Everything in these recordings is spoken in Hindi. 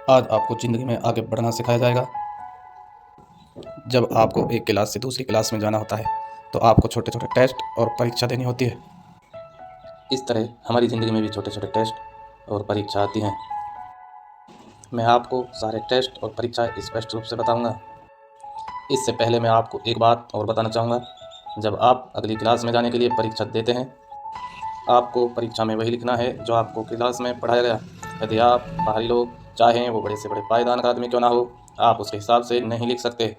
आज आपको ज़िंदगी में आगे बढ़ना सिखाया जाएगा। जब आपको एक क्लास से दूसरी क्लास में जाना होता है तो आपको छोटे छोटे टेस्ट और परीक्षा देनी होती है। इस तरह हमारी ज़िंदगी में भी छोटे छोटे टेस्ट और परीक्षा आती हैं। मैं आपको सारे टेस्ट और परीक्षा स्पष्ट रूप से बताऊंगा। इससे पहले मैं आपको एक बात और बताना चाहूँगा। जब आप अगली क्लास में जाने के लिए परीक्षा देते हैं, आपको परीक्षा में वही लिखना है जो आपको क्लास में पढ़ाया गया। यदि आप बाहरी लोग, चाहें वो बड़े से बड़े पायदान का आदमी क्यों ना हो, आप उसके हिसाब से नहीं लिख सकते।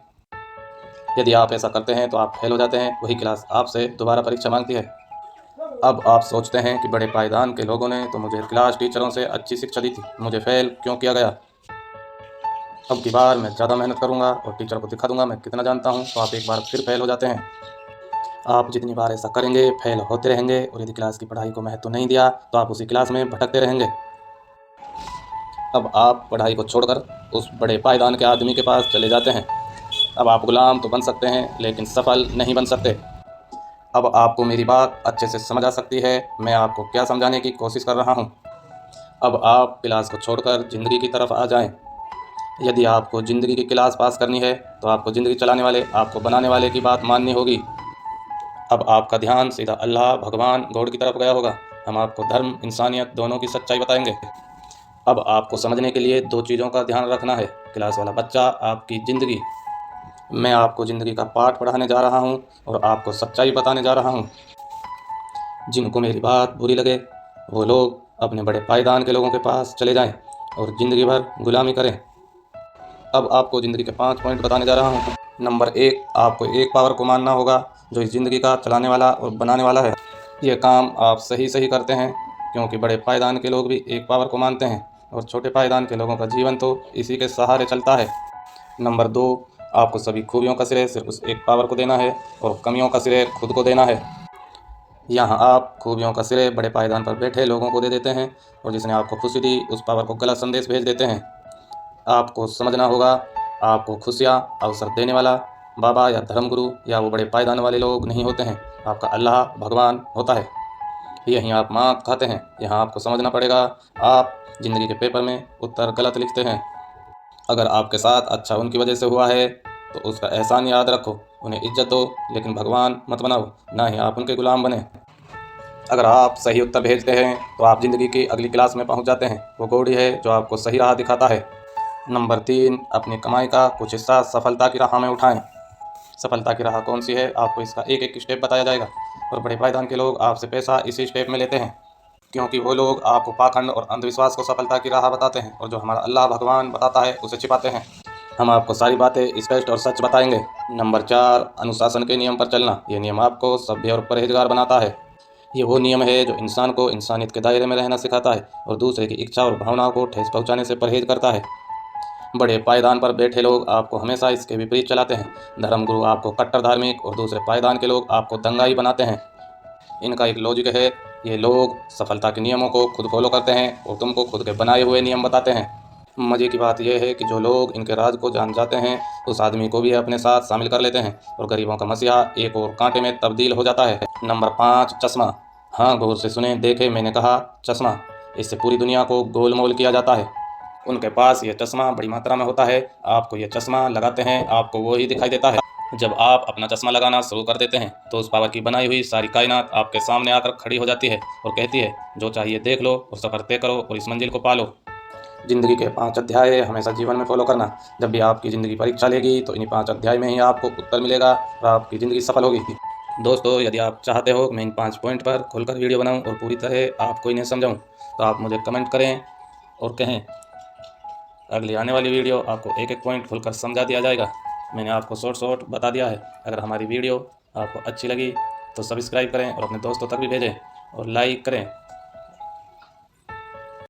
यदि आप ऐसा करते हैं तो आप फेल हो जाते हैं। वही क्लास आपसे दोबारा परीक्षा मांगती है। अब आप सोचते हैं कि बड़े पायदान के लोगों ने तो मुझे क्लास टीचरों से अच्छी शिक्षा दी थी, मुझे फेल क्यों किया गया। अब की बार मैं ज़्यादा मेहनत करूंगा और टीचर को दिखा दूंगा मैं कितना जानता हूं। तो आप एक बार फिर फेल हो जाते हैं। आप जितनी बार ऐसा करेंगे फेल होते रहेंगे, और यदि क्लास की पढ़ाई को महत्व नहीं दिया तो आप उसी क्लास में भटकते रहेंगे। अब आप पढ़ाई को छोड़कर उस बड़े पायदान के आदमी के पास चले जाते हैं। अब आप गुलाम तो बन सकते हैं लेकिन सफल नहीं बन सकते। अब आपको मेरी बात अच्छे से समझ आ सकती है। मैं आपको क्या समझाने की कोशिश कर रहा हूँ। अब आप क्लास को छोड़कर ज़िंदगी की तरफ आ जाएं। यदि आपको ज़िंदगी की क्लास पास करनी है तो आपको ज़िंदगी चलाने वाले, आपको बनाने वाले की बात माननी होगी। अब आपका ध्यान सीधा अल्लाह, भगवान, गॉड की तरफ गया होगा। हम आपको धर्म, इंसानियत दोनों की सच्चाई बताएंगे। अब आपको समझने के लिए दो चीज़ों का ध्यान रखना है। क्लास वाला बच्चा, आपकी ज़िंदगी। मैं आपको ज़िंदगी का पाठ पढ़ाने जा रहा हूँ और आपको सच्चाई बताने जा रहा हूँ। जिनको मेरी बात बुरी लगे वो लोग अपने बड़े पायदान के लोगों के पास चले जाएं और ज़िंदगी भर गुलामी करें। अब आपको ज़िंदगी के 5 पॉइंट बताने जा रहा हूँ। नंबर 1, आपको एक पावर को मानना होगा जो इस ज़िंदगी का चलाने वाला और बनाने वाला है। ये काम आप सही करते हैं, क्योंकि बड़े पायदान के लोग भी एक पावर को मानते हैं और छोटे पायदान के लोगों का जीवन तो इसी के सहारे चलता है। नंबर 2, आपको सभी खूबियों का श्रेय सिर्फ उस एक पावर को देना है और कमियों का श्रेय खुद को देना है। यहाँ आप खूबियों का श्रेय बड़े पायदान पर बैठे लोगों को दे देते हैं और जिसने आपको खुशी दी उस पावर को गलत संदेश भेज देते हैं। आपको समझना होगा, आपको खुशियाँ अवसर देने वाला बाबा या धर्मगुरु या वो बड़े पायदान वाले लोग नहीं होते हैं, आपका अल्लाह, भगवान होता है। यहीं आप मार खाते हैं। यहाँ आपको समझना पड़ेगा। आप ज़िंदगी के पेपर में उत्तर गलत लिखते हैं। अगर आपके साथ अच्छा उनकी वजह से हुआ है तो उसका एहसान याद रखो, उन्हें इज्जत दो, लेकिन भगवान मत बनाओ, ना ही आप उनके गुलाम बने। अगर आप सही उत्तर भेजते हैं तो आप ज़िंदगी की अगली क्लास में पहुंच जाते हैं। वो घोड़ी है जो आपको सही राह दिखाता है। नंबर 3, अपनी कमाई का कुछ हिस्सा सफलता की राह में उठाएं। सफलता की राह कौन सी है, आपको इसका एक एक स्टेप बताया जाएगा। और बड़े पायदान के लोग आपसे पैसा इसी स्टेप में लेते हैं, क्योंकि वो लोग आपको पाखंड और अंधविश्वास को सफलता की राह बताते हैं, और जो हमारा अल्लाह, भगवान बताता है उसे छिपाते हैं। हम आपको सारी बातें स्पष्ट और सच बताएंगे। नंबर 4, अनुशासन के नियम पर चलना। ये नियम आपको सभ्य और परहेजगार बनाता है। ये वो नियम है जो इंसान को इंसानियत के दायरे में रहना सिखाता है और दूसरे की इच्छा और भावनाओं को ठेस पहुंचाने से परहेज करता है। बड़े पायदान पर बैठे लोग आपको हमेशा इसके विपरीत चलाते हैं। धर्मगुरु आपको कट्टर धार्मिक और दूसरे पायदान के लोग आपको दंगाई बनाते हैं। इनका एक लॉजिक है, ये लोग सफलता के नियमों को खुद फॉलो करते हैं और तुमको खुद के बनाए हुए नियम बताते हैं। मज़े की बात यह है कि जो लोग इनके राज को जान जाते हैं उस आदमी को भी अपने साथ शामिल कर लेते हैं और गरीबों का मसीहा एक और कांटे में तब्दील हो जाता है। नंबर 5, चश्मा। हाँ, गौर से सुने, देखे, मैंने कहा चश्मा। इससे पूरी दुनिया को गोल मोल किया जाता है। उनके पास ये चश्मा बड़ी मात्रा में होता है। आपको ये चश्मा लगाते हैं, आपको वो ही दिखाई देता है। जब आप अपना चश्मा लगाना शुरू कर देते हैं तो उस पावर की बनाई हुई सारी कायनात आपके सामने आकर खड़ी हो जाती है और कहती है, जो चाहिए देख लो और सफ़र तय करो और इस मंजिल को पालो। जिंदगी के 5 अध्याय हमेशा जीवन में फॉलो करना। जब भी आपकी ज़िंदगी परीक्षा लेगी तो इन्हीं 5 अध्याय में ही आपको उत्तर मिलेगा और आपकी ज़िंदगी सफल होगी। दोस्तों, यदि आप चाहते हो मैं इन 5 पॉइंट पर खुलकर वीडियो बनाऊं और पूरी तरह आपको इन्हें समझाऊं, तो आप मुझे कमेंट करें और कहें। अगली आने वाली वीडियो आपको एक एक पॉइंट खुलकर समझा दिया जाएगा। मैंने आपको शॉर्ट बता दिया है। अगर हमारी वीडियो आपको अच्छी लगी तो सब्सक्राइब करें और अपने दोस्तों तक भी भेजें और लाइक करें।